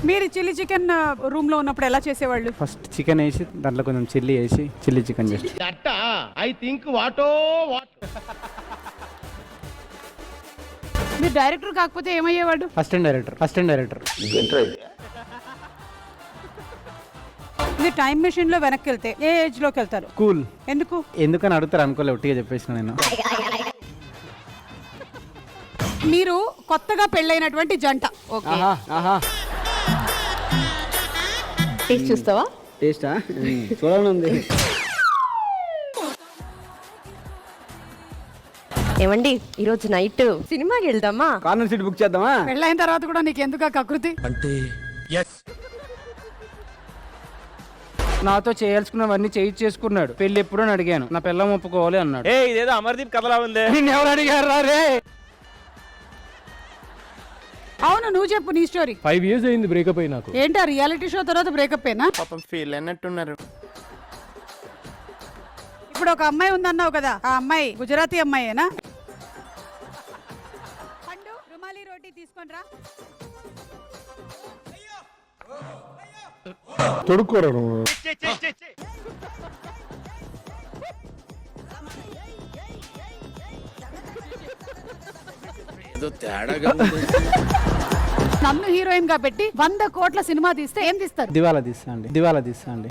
మీరు chilli chicken room లో ఉన్నప్పుడు ఎలా చేసేవాళ్ళు? ఫస్ట్ చికెన్ వేసి దాంట్లో కొంచెం చిల్లీ వేసి చిల్లీ చికెన్ చేసి. మీరు డైరెక్టర్ కాకపోతే ఏమయ్యేవాడు? Assistant director. మీరు టైం మెషిన్ లో వెనక్కి వెళ్తే ఏ ఏజ్ లోకి వెళ్తారు? కూల్. ఎందుకని అడుగుతారు అనుకోలే, ఒట్టిగా చెప్పేసిన నేను. మీరు కొత్తగా పెళ్ళైనటువంటి జంట, ఓకే, టేస్ట్ చూస్తావా? టేస్టా చూడాలని ఉంది. ఏమండి ఈరోజు నైట్ సినిమాకి వెళ్దామా? కార్నర్ సీట్ బుక్ చేద్దామా? పెళ్ళైన తర్వాత కూడా నీకు ఎందుకు ఆ కకృతి? అంటే నాతో చేయాల్సుకున్నవన్నీ చేసుకున్నాడు. పెళ్లి ఎప్పుడో అని అడిగాను, నా పిల్లం ఒప్పుకోవాలి అన్నాడు. ఇదేదో అమర్దీప్ కథలా ఉంది. నిన్ను ఎవరు అడిగారు రే? అవును, నువ్వు చెప్పు నీ స్టోరీ. 5 years అయింది బ్రేకప్ అయి నాకు. ఏంటి ఆ రియాలిటీ షో తర్వాత బ్రేకప్ ఏనా? పాపం ఫీల్ అన్నట్టున్నారు. ఇప్పుడు ఒక అమ్మాయి ఉందన్నావు కదా, ఆ అమ్మాయి గుజరాతీ అమ్మాయేనా? పండు రుమాలి రోటీ తీసుకొని రా. తొడుక్కోరా నువ్వు. ఏదో తేడాగా నన్ను హీరోయిన్ గా పెట్టి 100 కోట్ల సినిమా తీస్తే ఏం తీస్తారు? దివాలా తీస్తా అండి.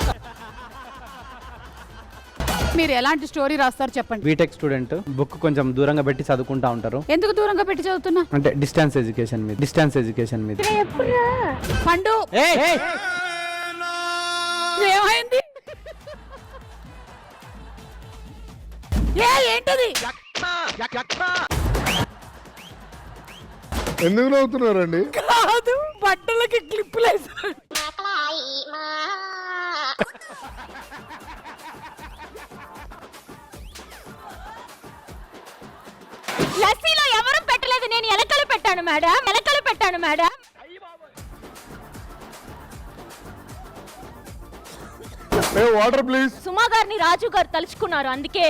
మీరు ఎలాంటి స్టోరీ రాస్తారు చెప్పండి. బీటెక్ స్టూడెంట్, బుక్ కొంచెం దూరంగా పెట్టి చదువుకుంటా ఉంటారు. ఎందుకు దూరంగా పెట్టి చదువుతున్నా? అంటే డిస్టెన్స్ ఎడ్యుకేషన్ మీద. పండు ఏమైంది? ఏంటది? ఎందుకు నవ్వుతున్నారండి? కాదు, బట్టలకి క్లిప్పులు వేసాడు. లస్సీలో ఎవరు పెట్టలేదు, నేను ఎలకలు పెట్టాను మేడం. Water please. సుమా గారిని రాజు గారు తలుచుకున్నారు అందుకే.